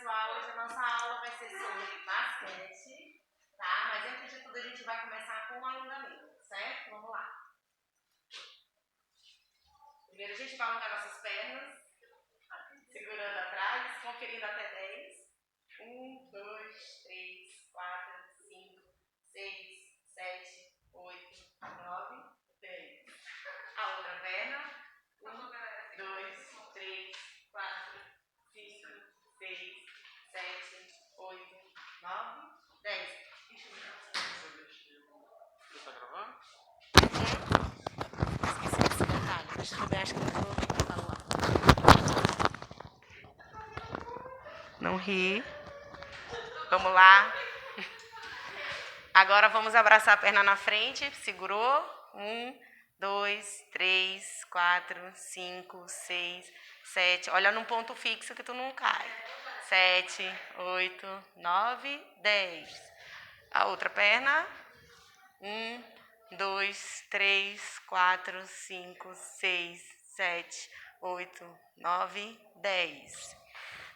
pessoal, hoje a nossa aula vai ser sobre basquete, tá? Mas antes de tudo a gente vai começar com o alongamento, certo? Vamos lá. Primeiro a gente vai alongar nossas pernas, segurando atrás, conferindo até 10. 1, 2, 3, 4, 5, 6, 7, 8, 9, 10. A outra perna. 1, 2, 3, 4, 5, 6, 7, 8, 9, 10. Você tá gravando? Esqueci desse detalhe, mas tudo bem, acho que não vou falar. Não ri. Vamos lá. Agora vamos abraçar a perna na frente. Segurou. 1, 2, 3, 4, 5, 6, 7. Olha num ponto fixo que tu não cai. 7, 8, 9, 10. A outra perna. 1, 2, 3, 4, 5, 6, 7, 8, 9, 10.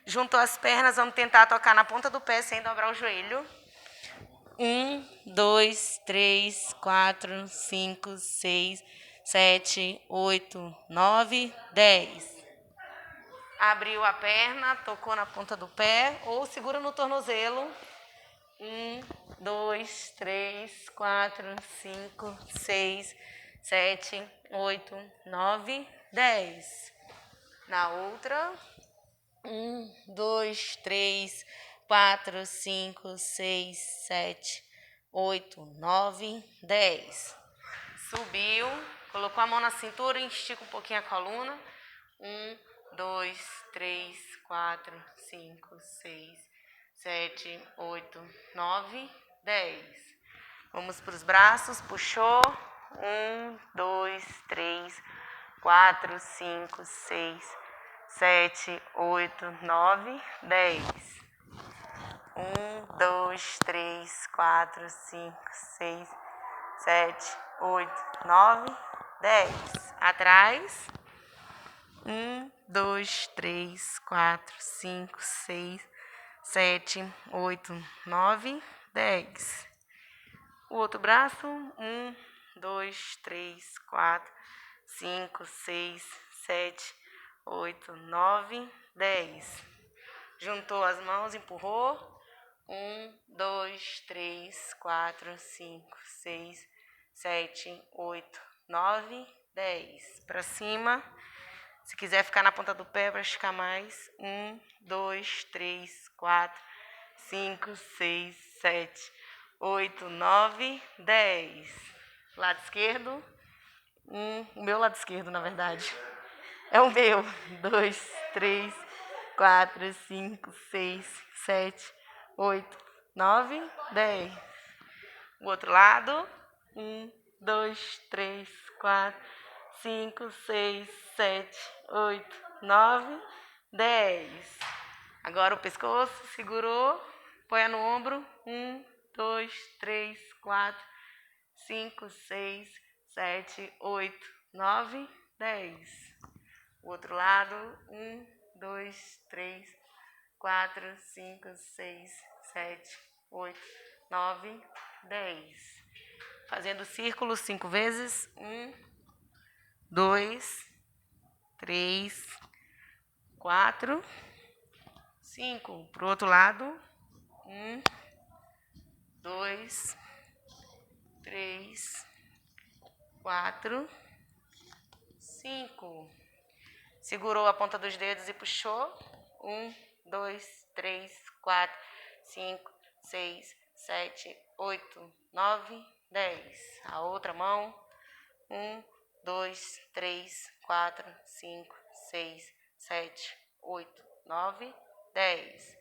Juntou as pernas, vamos tentar tocar na ponta do pé sem dobrar o joelho. 1, 2, 3, 4, 5, 6, 7, 8, 9, 10. Abriu a perna, tocou na ponta do pé ou segura no tornozelo. 1, 2, 3, 4, 5, 6, 7, 8, 9, 10. Na outra. 1, 2, 3, 4, 5, 6, 7, 8, 9, 10. Subiu, colocou a mão na cintura e estica um pouquinho a coluna. 1, 2, 3, 4, 5, 6, 7, 8, 9, 10. Vamos para os braços, puxou. 1, 2, 3, 4, 5, 6, 7, 8, 9, 10. 1, 2, 3, 4, 5, 6, 7, 8, 9, 10. Atrás. 1, 2, 3, 4, 5, 6, 7, 8, 9, 10. O outro braço. 1, 2, 3, 4, 5, 6, 7, 8, 9, 10. Juntou as mãos, empurrou. 1, 2, 3, 4, 5, 6, 7, 8, 9, 10. Para cima. Se quiser ficar na ponta do pé, para esticar mais. 1, 2, 3, 4, 5, 6, 7, 8, 9, 10. Lado esquerdo. O meu lado esquerdo, na verdade. É o meu. 2, 3, 4, 5, 6, 7, 8, 9, 10. O outro lado. 1, 2, 3, 4, 5, 6, 7, 8, 9, 10. Agora o pescoço, segurou, põe no ombro. 1, 2, 3, 4, 5, 6, 7, 8, 9, 10. O outro lado. 1, 2, 3, 4, 5, 6, 7, 8, 9, 10. Fazendo círculo 5 vezes. 1, 2, 3, 4, 5. Pro outro lado. 1, 2, 3, 4, 5. Segurou a ponta dos dedos e puxou. 1, 2, 3, 4, 5, 6, 7, 8, 9, 10. A outra mão. 1, 2, 3, 4, 5, 6, 7, 8, 9, 10.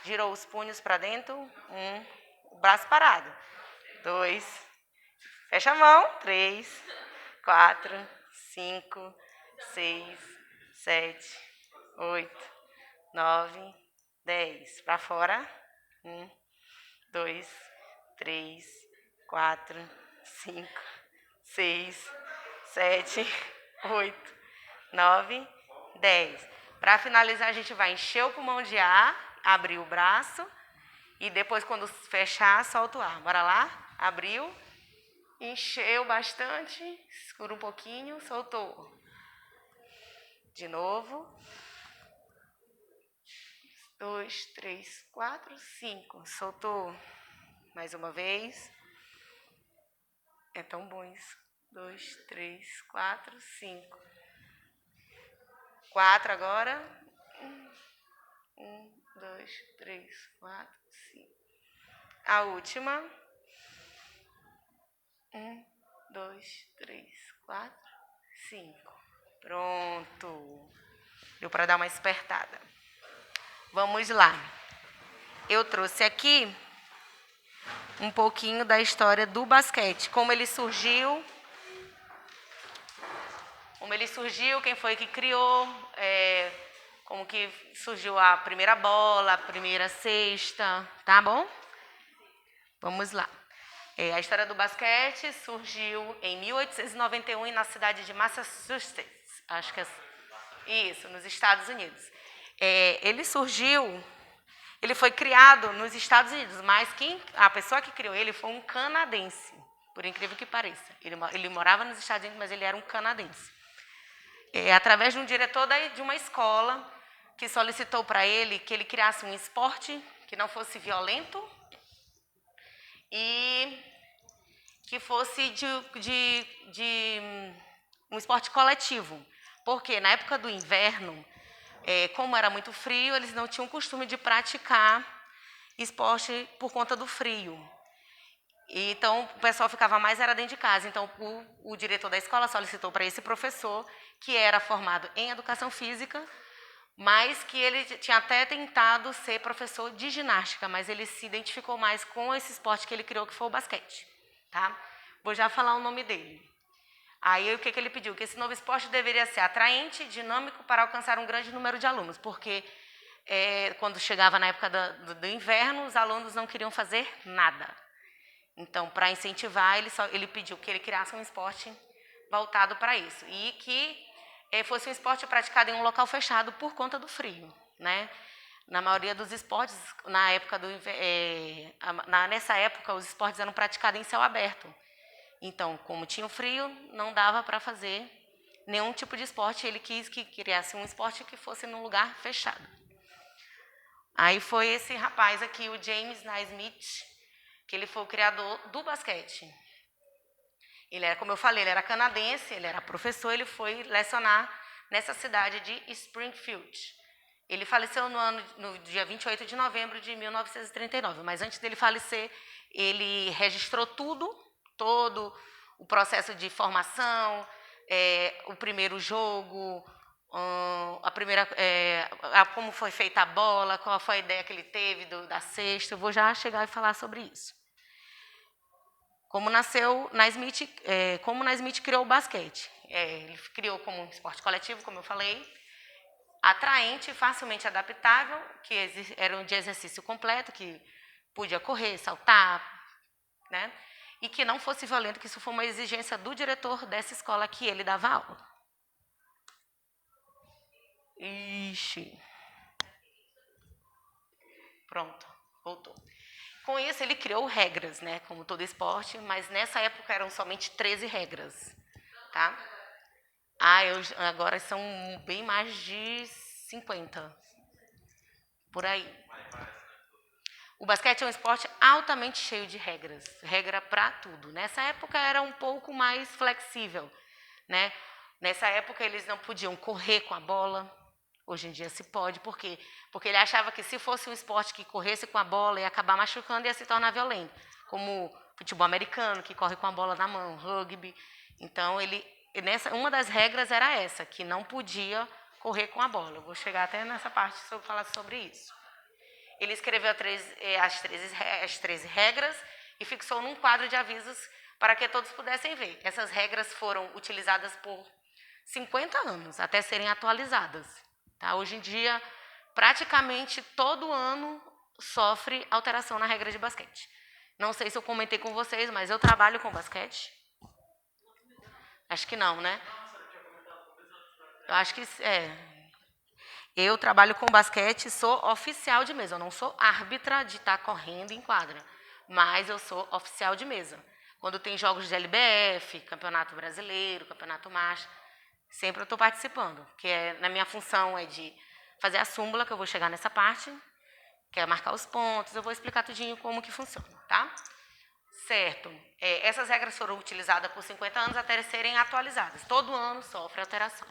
Girou os punhos para dentro. 1, o braço parado. 2, fecha a mão. 3, 4, 5, 6, 7, 8, 9, 10. Para fora. 1, 2, 3, 4, 5, 6, 7, 8, 9, 10. Para finalizar, a gente vai encher o pulmão de ar abrir o braço e depois, quando fechar, solta o ar. Bora lá? Abriu, encheu bastante, segura um pouquinho, soltou. De novo. 2, 3, 4, 5. Soltou. Mais uma vez. É tão bom isso. 2, 3, 4, 5. 4 agora. 1, 2, 3, 4, 5. A última. 1, 2, 3, 4, 5. Pronto. Deu para dar uma espertada. Vamos lá. Eu trouxe aqui um pouquinho da história do basquete. Como ele surgiu, quem foi que criou, como que surgiu a primeira bola, a primeira cesta, tá bom? Vamos lá. A história do basquete surgiu em 1891 na cidade de Massachusetts, acho que é isso, nos Estados Unidos. Ele foi criado nos Estados Unidos, mas a pessoa que criou ele foi um canadense, por incrível que pareça. Ele morava nos Estados Unidos, mas ele era um canadense. Através de um diretor de uma escola que solicitou para ele que ele criasse um esporte que não fosse violento e que fosse de um esporte coletivo. Porque na época do inverno, como era muito frio, eles não tinham costume de praticar esporte por conta do frio. Então, o pessoal ficava mais era dentro de casa. Então, o diretor da escola solicitou para esse professor, que era formado em educação física, mas que ele tinha até tentado ser professor de ginástica, mas ele se identificou mais com esse esporte que ele criou, que foi o basquete. Tá? Vou já falar o nome dele. Aí, o que ele pediu? Que esse novo esporte deveria ser atraente, dinâmico, para alcançar um grande número de alunos, porque quando chegava na época do inverno, os alunos não queriam fazer nada. Então, para incentivar, ele pediu que ele criasse um esporte voltado para isso. E que fosse um esporte praticado em um local fechado por conta do frio, né? Na maioria dos esportes, nessa época, os esportes eram praticados em céu aberto. Então, como tinha o frio, não dava para fazer nenhum tipo de esporte. Ele quis que criasse um esporte que fosse num lugar fechado. Aí foi esse rapaz aqui, o James Naismith, que ele foi o criador do basquete. Ele era, como eu falei, ele era canadense, ele era professor, ele foi lecionar nessa cidade de Springfield. Ele faleceu no dia 28 de novembro de 1939, mas antes dele falecer, ele registrou todo o processo de formação, o primeiro jogo, como foi feita a bola, qual foi a ideia que ele teve da cesta. Eu vou já chegar e falar sobre isso. Como Naismith criou o basquete. Ele criou como um esporte coletivo, como eu falei, atraente, facilmente adaptável, que era um de exercício completo, que podia correr, saltar, né? E que não fosse violento, que isso foi uma exigência do diretor dessa escola que ele dava aula. Ixi. Pronto, voltou. Com isso, ele criou regras, né, como todo esporte, mas nessa época eram somente 13 regras. Tá? Agora são bem mais de 50. Por aí. O basquete é um esporte altamente cheio de regras. Regra para tudo. Nessa época era um pouco mais flexível. Né? Nessa época eles não podiam correr com a bola. Hoje em dia se pode. Por quê? Porque ele achava que se fosse um esporte que corresse com a bola ia acabar machucando e ia se tornar violento. Como futebol americano, que corre com a bola na mão, rugby. Então, uma das regras era essa, que não podia correr com a bola. Eu vou chegar até nessa parte para falar sobre isso. Ele escreveu as 13 regras e fixou num quadro de avisos para que todos pudessem ver. Essas regras foram utilizadas por 50 anos, até serem atualizadas. Tá? Hoje em dia, praticamente todo ano sofre alteração na regra de basquete. Não sei se eu comentei com vocês, mas eu trabalho com basquete. Acho que não, né? Eu acho que Eu trabalho com basquete, sou oficial de mesa. Eu não sou árbitra de estar correndo em quadra, mas eu sou oficial de mesa. Quando tem jogos de LBF, Campeonato Brasileiro, Campeonato Master, sempre eu estou participando, que na minha função é de fazer a súmula, que eu vou chegar nessa parte, que é marcar os pontos, eu vou explicar tudinho como que funciona, tá? Certo. Essas regras foram utilizadas por 50 anos até serem atualizadas. Todo ano sofre alteração.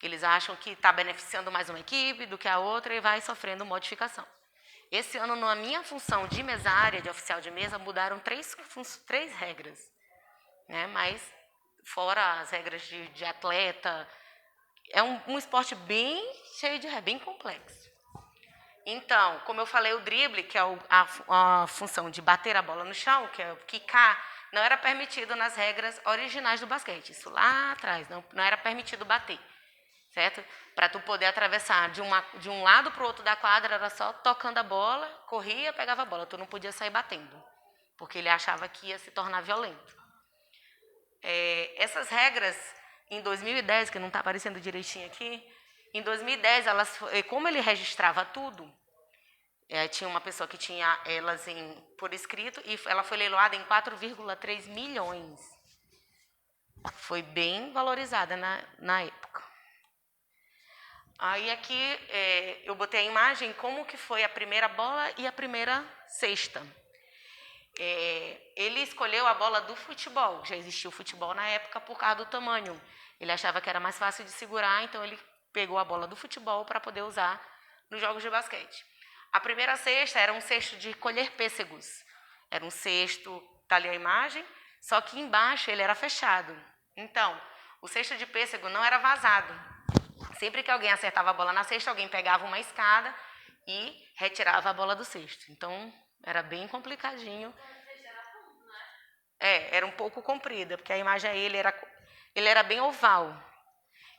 Eles acham que está beneficiando mais uma equipe do que a outra e vai sofrendo modificação. Esse ano, na minha função de mesária, de oficial de mesa, mudaram três regras, né? Mas fora as regras de atleta, é um esporte bem cheio de regras, bem complexo. Então, como eu falei, o drible, que é a função de bater a bola no chão, que é o quicar, não era permitido nas regras originais do basquete. Isso lá atrás, não era permitido bater, certo? Para tu poder atravessar de um lado para o outro da quadra, era só tocando a bola, corria, pegava a bola. Tu não podia sair batendo, porque ele achava que ia se tornar violento. Essas regras, em 2010, que não está aparecendo direitinho aqui, em 2010, como ele registrava tudo, tinha uma pessoa que tinha elas por escrito e ela foi leiloada em 4,3 milhões. Foi bem valorizada na época. Aí aqui eu botei a imagem como que foi a primeira bola e a primeira cesta. Ele escolheu a bola do futebol. Já existia o futebol na época por causa do tamanho. Ele achava que era mais fácil de segurar, então ele pegou a bola do futebol para poder usar nos jogos de basquete. A primeira cesta era um cesto de colher pêssegos. Era um cesto, está ali a imagem, só que embaixo ele era fechado. Então, o cesto de pêssego não era vazado. Sempre que alguém acertava a bola na cesta, alguém pegava uma escada e retirava a bola do cesto. Então, era bem complicadinho. Era um pouco comprida, porque a imagem ele era bem oval.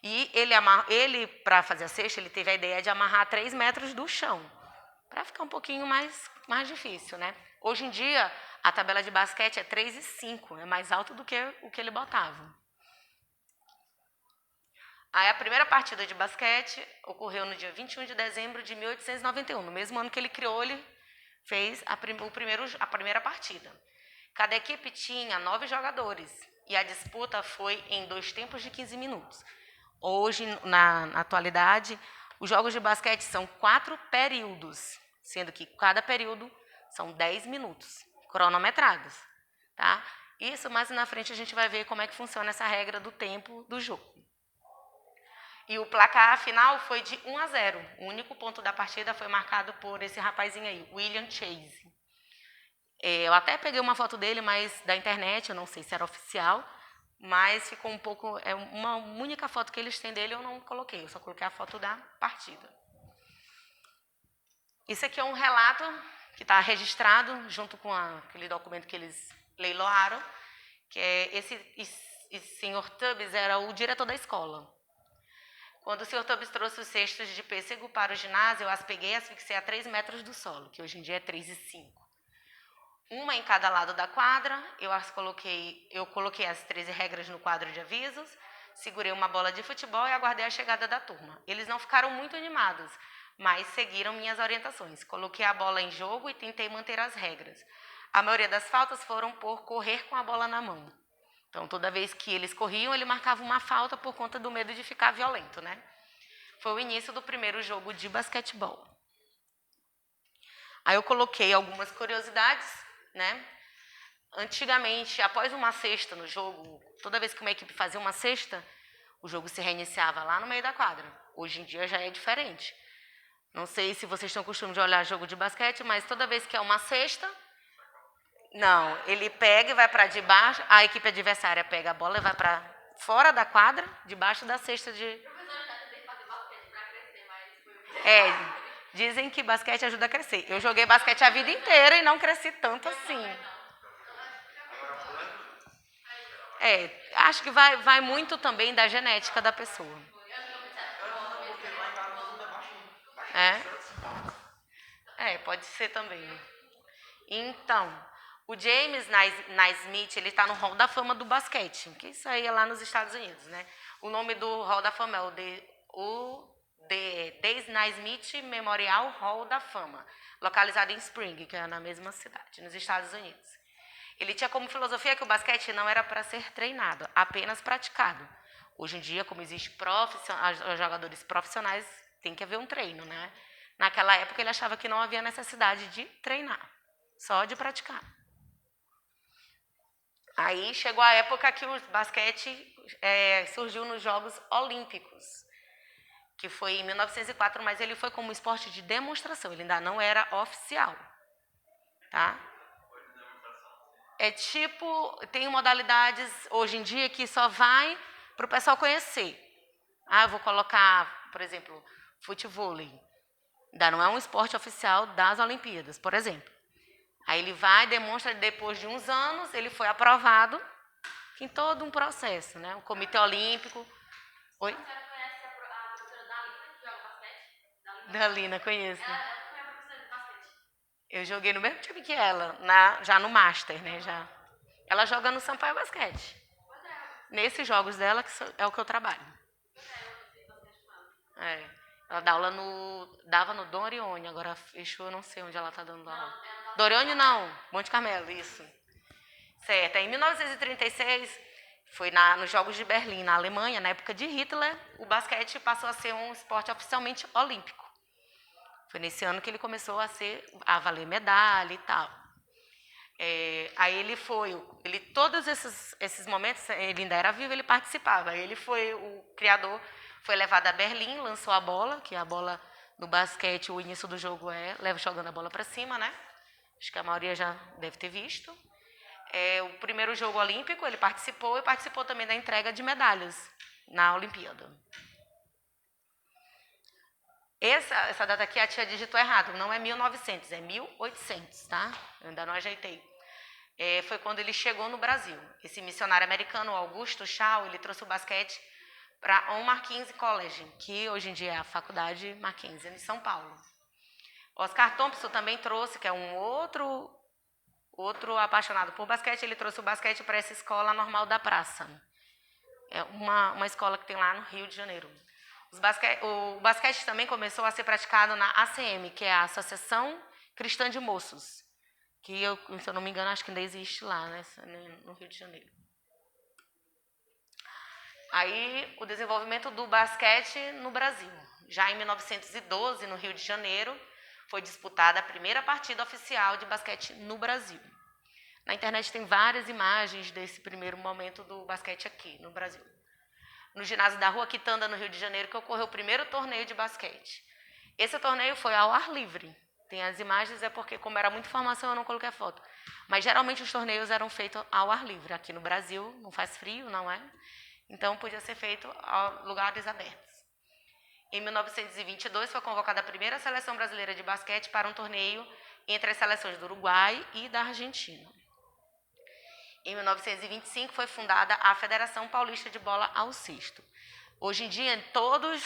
E ele para fazer a cesta, ele teve a ideia de amarrar a 3 metros do chão, para ficar um pouquinho mais difícil, né? Hoje em dia, a tabela de basquete é 3,5, é mais alto do que o que ele botava. Aí a primeira partida de basquete ocorreu no dia 21 de dezembro de 1891. No mesmo ano que ele criou, ele fez a primeira partida. Cada equipe tinha 9 jogadores e a disputa foi em 2 tempos de 15 minutos. Hoje, na atualidade, os jogos de basquete são 4 períodos, sendo que cada período são 10 minutos, cronometrados. Tá? Isso mais na frente a gente vai ver como é que funciona essa regra do tempo do jogo. E o placar final foi de 1-0. O único ponto da partida foi marcado por esse rapazinho aí, William Chase. Eu até peguei uma foto dele, mas da internet, eu não sei se era oficial, mas ficou um pouco... uma única foto que eles têm dele eu não coloquei, eu só coloquei a foto da partida. Isso aqui é um relato que está registrado junto com aquele documento que eles leiloaram, que esse senhor Tubbs era o diretor da escola. Quando o senhor Tubbs trouxe os cestos de pêssego para o ginásio, eu as peguei e as fixei a 3 metros do solo, que hoje em dia é 3,5. Uma em cada lado da quadra, eu coloquei as 13 regras no quadro de avisos, segurei uma bola de futebol e aguardei a chegada da turma. Eles não ficaram muito animados, mas seguiram minhas orientações. Coloquei a bola em jogo e tentei manter as regras. A maioria das faltas foram por correr com a bola na mão. Então, toda vez que eles corriam, ele marcava uma falta por conta do medo de ficar violento, né? Foi o início do primeiro jogo de basquetebol. Aí eu coloquei algumas curiosidades, né? Antigamente, após uma cesta no jogo, toda vez que uma equipe fazia uma cesta, o jogo se reiniciava lá no meio da quadra. Hoje em dia já é diferente. Não sei se vocês têm costume de olhar jogo de basquete, mas toda vez que é uma cesta... Não, ele pega e vai para debaixo, a equipe adversária pega a bola e vai para fora da quadra, debaixo da cesta de... Dizem que basquete ajuda a crescer. Eu joguei basquete a vida inteira e não cresci tanto assim. Acho que vai muito também da genética da pessoa. Pode ser também. Então, o James Naismith, ele está no Hall da Fama do basquete, que isso aí é lá nos Estados Unidos, né? O nome do Hall da Fama é o Dave Naismith Memorial Hall da Fama, localizado em Spring, que é na mesma cidade, nos Estados Unidos. Ele tinha como filosofia que o basquete não era para ser treinado, apenas praticado. Hoje em dia, como existem jogadores profissionais, tem que haver um treino, né? Naquela época, ele achava que não havia necessidade de treinar, só de praticar. Aí chegou a época que o basquete surgiu nos Jogos Olímpicos, que foi em 1904, mas ele foi como esporte de demonstração, ele ainda não era oficial, tá? É tipo, tem modalidades hoje em dia que só vai para o pessoal conhecer. Eu vou colocar, por exemplo, futevôlei. Ainda não é um esporte oficial das Olimpíadas, por exemplo. Aí ele vai, demonstra, depois de uns anos, ele foi aprovado em todo um processo, né? O Comitê Olímpico. Oi? A senhora conhece a professora Dalina, que joga basquete? Dalina, conheço. Ela foi a professora de basquete. Eu joguei no mesmo time que ela, já no Master, né? Já. Ela joga no Sampaio Basquete. Nesses jogos dela que é o que eu trabalho. Ela dava no Dom Orione, agora fechou, eu não sei onde ela está dando aula. Dom Orione não, Monte Carmelo, isso. Certo, em 1936, foi nos Jogos de Berlim, na Alemanha, na época de Hitler, o basquete passou a ser um esporte oficialmente olímpico. Foi nesse ano que ele começou a valer medalha e tal. Aí todos esses momentos, ele ainda era vivo, ele participava. Ele foi o criador, foi levado a Berlim, lançou a bola, que a bola no basquete, o início do jogo jogando a bola para cima, né? Acho que a maioria já deve ter visto. O primeiro jogo olímpico, ele participou e participou também da entrega de medalhas na Olimpíada. Essa data aqui a tia digitou errado, não é 1900, é 1800, tá? Eu ainda não ajeitei. Foi quando ele chegou no Brasil. Esse missionário americano, Augusto Shaw, ele trouxe o basquete para o Mackenzie College, que hoje em dia é a Faculdade Mackenzie, em São Paulo. Oscar Thompson também trouxe, que é um outro apaixonado por basquete, ele trouxe o basquete para essa escola normal da praça. É uma escola que tem lá no Rio de Janeiro. O basquete também começou a ser praticado na ACM, que é a Associação Cristã de Moços, que, se eu não me engano, acho que ainda existe lá, né, no Rio de Janeiro. Aí, o desenvolvimento do basquete no Brasil. Já em 1912, no Rio de Janeiro, foi disputada a primeira partida oficial de basquete no Brasil. Na internet tem várias imagens desse primeiro momento do basquete aqui no Brasil. No ginásio da Rua Quitanda, no Rio de Janeiro, que ocorreu o primeiro torneio de basquete. Esse torneio foi ao ar livre. Tem as imagens, porque como era muita informação, eu não coloquei a foto. Mas geralmente os torneios eram feitos ao ar livre. Aqui no Brasil não faz frio, não é? Então podia ser feito a lugares abertos. Em 1922 foi convocada a primeira seleção brasileira de basquete para um torneio entre as seleções do Uruguai e da Argentina. Em 1925 foi fundada a Federação Paulista de Bola ao Cesto. Hoje em dia, todos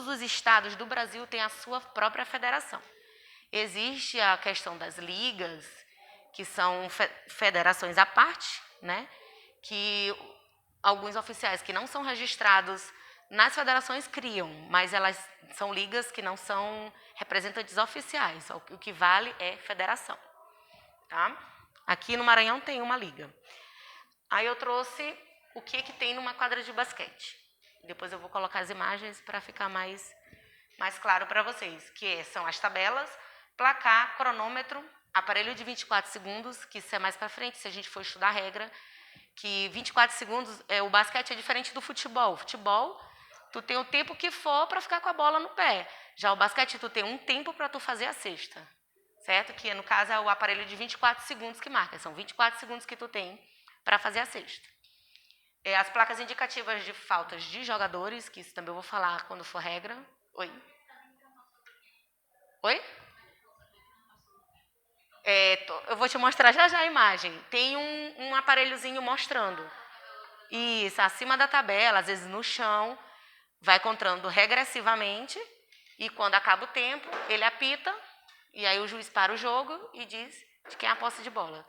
os estados do Brasil têm a sua própria federação. Existe a questão das ligas, que são federações à parte, né? Que alguns oficiais que não são registrados nas federações criam, mas elas são ligas que não são representantes oficiais. O que vale é federação, tá? Aqui no Maranhão tem uma liga. Aí eu trouxe o que tem numa quadra de basquete. Depois eu vou colocar as imagens para ficar mais claro para vocês, que são as tabelas, placar, cronômetro, aparelho de 24 segundos, que isso é mais para frente, se a gente for estudar a regra, que 24 segundos, o basquete é diferente do futebol. O futebol, tu tem o tempo que for para ficar com a bola no pé. Já o basquete, tu tem um tempo para tu fazer a cesta. Certo? Que no caso é o aparelho de 24 segundos que marca. São 24 segundos que tu tem para fazer a cesta. As placas indicativas de faltas de jogadores, que isso também eu vou falar quando for regra. Oi? Oi? Eu vou te mostrar já a imagem. Tem um aparelhozinho mostrando. Isso, acima da tabela, às vezes no chão, vai contando regressivamente e quando acaba o tempo, ele apita. E aí o juiz para o jogo e diz de quem é a posse de bola.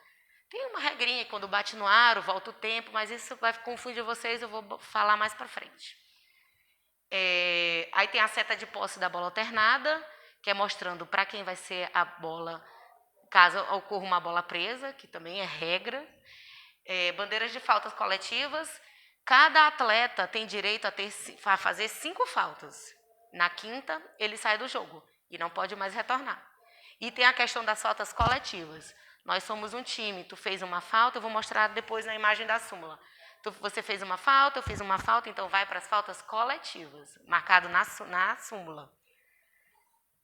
Tem uma regrinha, quando bate no aro, volta o tempo, mas isso vai confundir vocês, eu vou falar mais para frente. Aí tem a seta de posse da bola alternada, que é mostrando para quem vai ser a bola, caso ocorra uma bola presa, que também é regra. Bandeiras de faltas coletivas. Cada atleta tem direito a fazer 5 faltas. Na quinta, ele sai do jogo e não pode mais retornar. E tem a questão das faltas coletivas. Nós somos um time, tu fez uma falta, eu vou mostrar depois na imagem da súmula. Você fez uma falta, eu fiz uma falta, então vai para as faltas coletivas, marcado na súmula.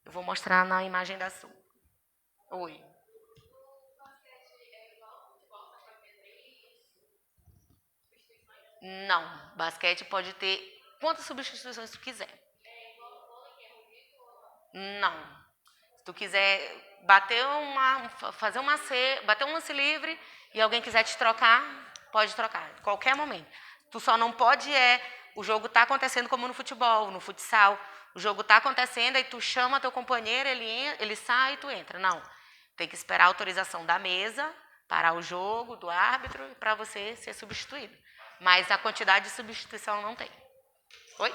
Eu vou mostrar na imagem da súmula. Oi. Não, basquete pode ter quantas substituições tu quiser. Não. Se tu quiser bater bater um lance livre e alguém quiser te trocar, pode trocar, qualquer momento. Tu só não pode o jogo tá acontecendo como no futebol, no futsal. O jogo tá acontecendo, aí tu chama teu companheiro, ele sai e tu entra. Não. Tem que esperar a autorização da mesa, parar o jogo, do árbitro, para você ser substituído. Mas a quantidade de substituição não tem. Oi?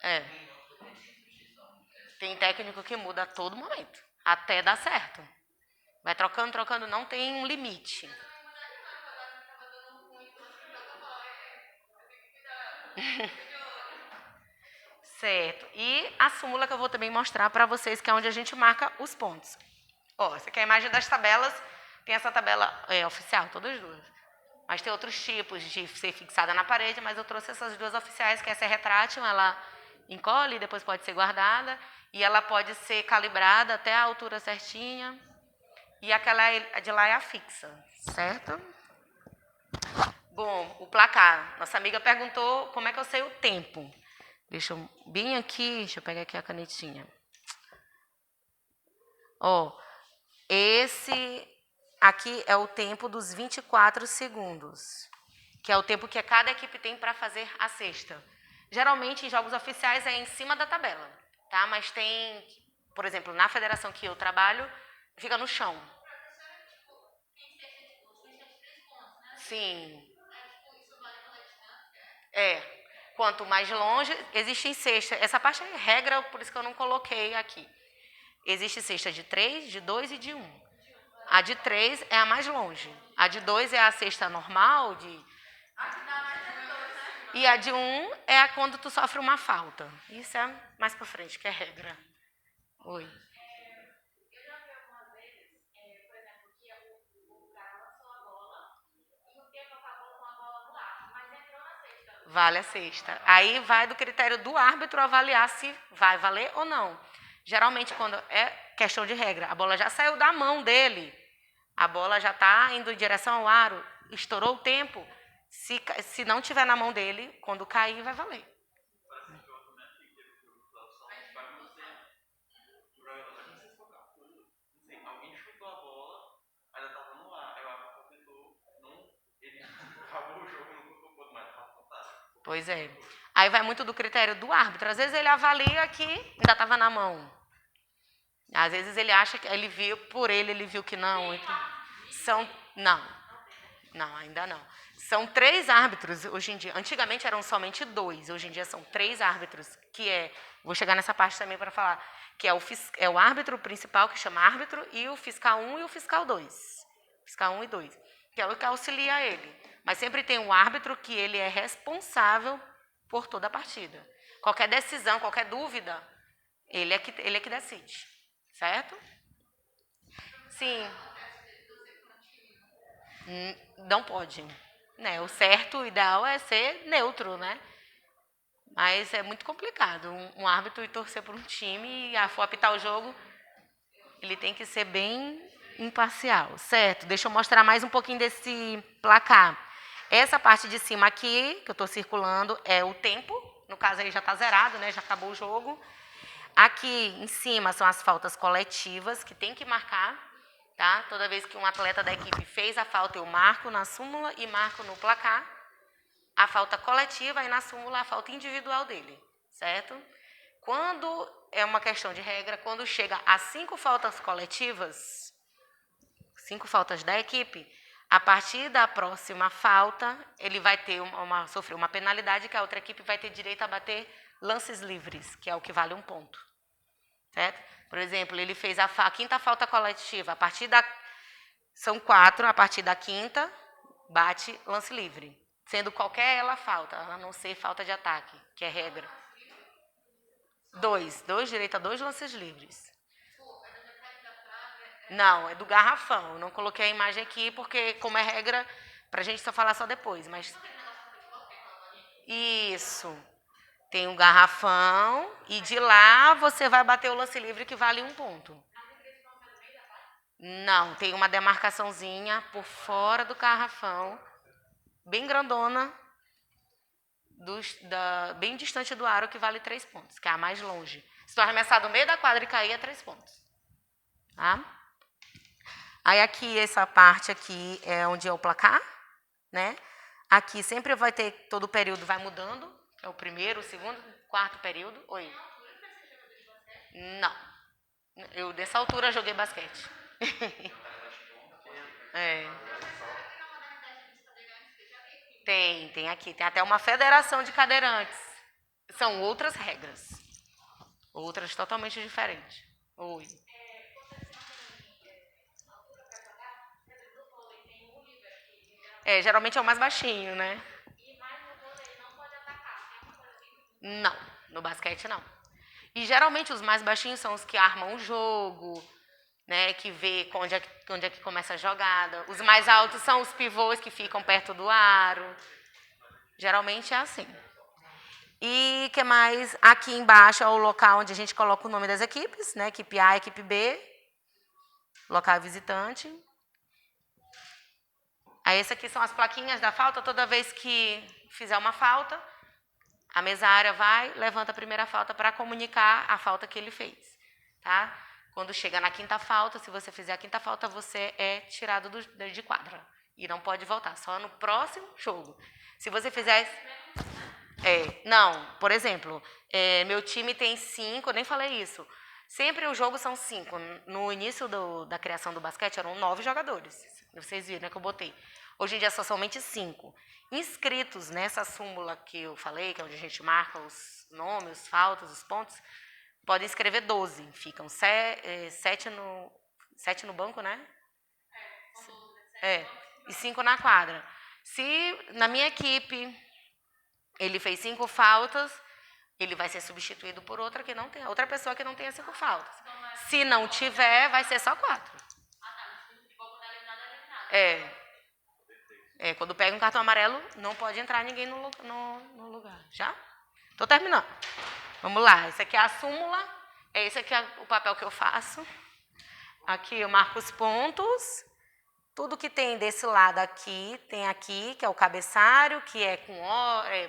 É. Tem técnico que muda a todo momento, até dar certo. Vai trocando, trocando, não tem um limite. Certo. E a súmula que eu vou também mostrar para vocês, que é onde a gente marca os pontos. Essa aqui é a imagem das tabelas. Tem essa tabela oficial, todas as duas. Mas tem outros tipos de ser fixada na parede, mas eu trouxe essas duas oficiais, que essa é retrátil, ela encolhe, depois pode ser guardada, e ela pode ser calibrada até a altura certinha. E aquela de lá é a fixa, certo? Bom, o placar. Nossa amiga perguntou como é que eu sei o tempo. Deixa eu bem aqui, deixa eu pegar aqui a canetinha. Esse aqui é o tempo dos 24 segundos, que é o tempo que cada equipe tem para fazer a cesta. Geralmente, em jogos oficiais, é em cima da tabela, tá? Mas tem, por exemplo, na federação que eu trabalho, fica no chão. Sim. Quanto mais longe, existe cesta. Essa parte é regra, por isso que eu não coloquei aqui. Existe cesta de 3, de 2 e de 1. A de 3 é a mais longe. A de 2 é a cesta normal. E a de 1 é quando tu sofre uma falta. Isso é mais pra frente, que é regra. Oi. Vale a cesta. Aí vai do critério do árbitro avaliar se vai valer ou não. Geralmente, quando é questão de regra, a bola já saiu da mão dele, a bola já está indo em direção ao aro, estourou o tempo. Se não tiver na mão dele, quando cair, vai valer. Pois é. Aí vai muito do critério do árbitro. Às vezes ele avalia que ainda estava na mão. Às vezes ele acha que ele viu, ele viu que não. Não, ainda não. São 3 árbitros hoje em dia. Antigamente eram somente 2, hoje em dia são 3 árbitros, vou chegar nessa parte também para falar, que é o árbitro principal, que chama árbitro, e o fiscal 1 e o fiscal 2. Fiscal 1 e 2, que é o que auxilia ele. Mas sempre tem um árbitro que ele é responsável por toda a partida. Qualquer decisão, qualquer dúvida, ele é que decide. Certo? Sim. Não pode. Né? O certo, o ideal é ser neutro, né? Mas é muito complicado. Um árbitro ir torcer por um time e for apitar o jogo, ele tem que ser bem imparcial, certo? Deixa eu mostrar mais um pouquinho desse placar. Essa parte de cima aqui, que eu estou circulando, é o tempo. No caso aí já está zerado, né? Já acabou o jogo. Aqui em cima são as faltas coletivas, que tem que marcar. Tá? Toda vez que um atleta da equipe fez a falta, eu marco na súmula e marco no placar a falta coletiva e na súmula a falta individual dele, certo? Quando é uma questão de regra, quando chega a 5 faltas coletivas, 5 faltas da equipe, A partir da próxima falta, ele vai ter sofrer uma penalidade que a outra equipe vai ter direito a bater lances livres, que é o que vale 1 ponto. Certo? Por exemplo, ele fez a quinta falta coletiva. São 4, a partir da quinta, bate lance livre. Sendo qualquer ela falta, a não ser falta de ataque, que é regra. 2 direito a 2 lances livres. Não, é do garrafão. Eu não coloquei a imagem aqui porque, como é regra, pra gente só falar só depois. Mas isso. Tem um garrafão e de lá você vai bater o lance livre que vale 1 ponto. Não, tem uma demarcaçãozinha por fora do garrafão, bem grandona, bem distante do aro, que vale 3 pontos, que é a mais longe. Se tu arremessar do meio da quadra e cair, é 3 pontos. Tá? Aí aqui, essa parte aqui é onde é o placar, né? Aqui sempre vai ter, todo o período vai mudando, é o primeiro, o segundo, quarto período. Oi. Não. Eu, dessa altura, joguei basquete. Tem aqui. Tem até uma federação de cadeirantes. São outras regras. Outras totalmente diferentes. Oi. Geralmente é o mais baixinho, né? Não, no basquete não. E geralmente os mais baixinhos são os que armam o jogo, né? Que vê onde é que começa a jogada. Os mais altos são os pivôs que ficam perto do aro. Geralmente é assim. E que mais? Aqui embaixo é o local onde a gente coloca o nome das equipes, né? Equipe A, equipe B, local visitante. Aí esse aqui são as plaquinhas da falta. Toda vez que fizer uma falta, a mesária vai, levanta a primeira falta para comunicar a falta que ele fez, tá? Quando chega na quinta falta, se você fizer a quinta falta, você é tirado de quadra e não pode voltar, só no próximo jogo. Se você fizer... não, por exemplo, meu time tem 5, eu nem falei isso. Sempre o jogo são 5. No início da criação do basquete eram 9 jogadores. Vocês viram, né, que eu botei. Hoje em dia são somente 5. Inscritos nessa súmula que eu falei, que é onde a gente marca os nomes, os faltas, os pontos, podem escrever 12. Ficam 7 no banco, né? E 5 na quadra. Se na minha equipe ele fez 5 faltas, ele vai ser substituído por outra pessoa que não tenha 5 faltas. Se não tiver, vai ser só 4. Quando pega um cartão amarelo, não pode entrar ninguém no lugar. Já? Tô terminando. Vamos lá. Essa aqui é a súmula. Esse aqui é o papel que eu faço. Aqui eu marco os pontos. Tudo que tem desse lado aqui, tem aqui, que é o cabeçalho, que é com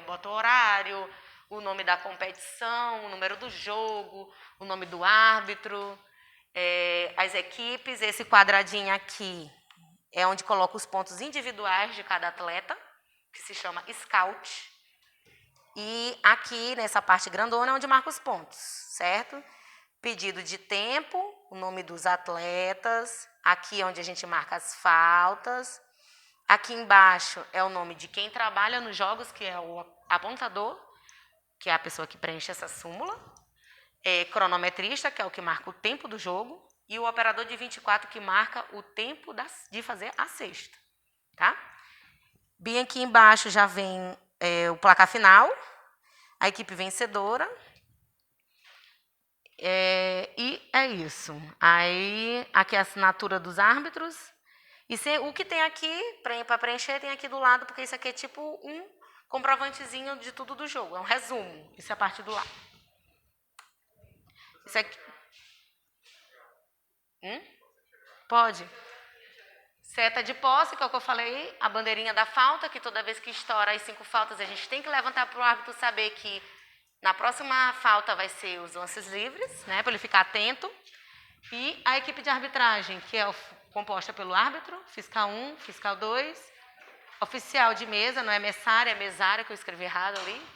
bota o horário, o nome da competição, o número do jogo, o nome do árbitro, as equipes. Esse quadradinho aqui é onde coloca os pontos individuais de cada atleta, que se chama scout. E aqui, nessa parte grandona, é onde marca os pontos, certo? Pedido de tempo, o nome dos atletas. Aqui é onde a gente marca as faltas. Aqui embaixo é o nome de quem trabalha nos jogos, que é o apontador, que é a pessoa que preenche essa súmula. Cronometrista, que é o que marca o tempo do jogo. E o operador de 24, que marca o tempo de fazer a cesta. Tá? Bem aqui embaixo já vem o placar final, a equipe vencedora. E é isso. Aí, aqui é a assinatura dos árbitros. E o que tem aqui, para preencher, tem aqui do lado, porque isso aqui é tipo um comprovantezinho de tudo do jogo. É um resumo. Isso é a parte do lado. Isso aqui... Pode. Seta de posse, que é o que eu falei, a bandeirinha da falta, que toda vez que estoura as 5 faltas, a gente tem que levantar para o árbitro saber que na próxima falta vai ser os lances livres, né, para ele ficar atento. E a equipe de arbitragem, que é composta pelo árbitro, fiscal 1, fiscal 2, oficial de mesa, não é messária, é mesária, que eu escrevi errado ali,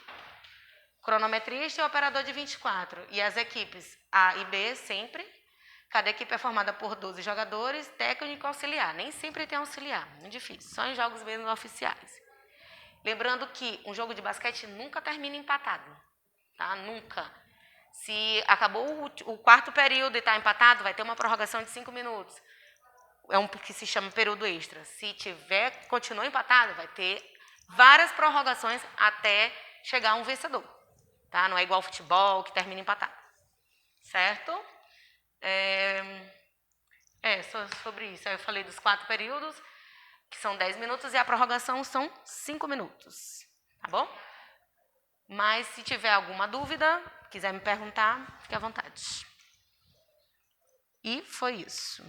cronometrista e operador de 24. E as equipes A e B sempre Cada equipe é formada por 12 jogadores, técnico e auxiliar. Nem sempre tem auxiliar, muito difícil. Só em jogos mesmo oficiais. Lembrando que um jogo de basquete nunca termina empatado. Tá? Nunca. Se acabou o quarto período e está empatado, vai ter uma prorrogação de 5 minutos. É um que se chama período extra. Se continua empatado, vai ter várias prorrogações até chegar a um vencedor. Tá? Não é igual ao futebol, que termina empatado. Certo? Só sobre isso. Aí eu falei dos 4 períodos, que são 10 minutos, e a prorrogação são 5 minutos. Tá bom? Mas se tiver alguma dúvida, quiser me perguntar, fique à vontade. E foi isso.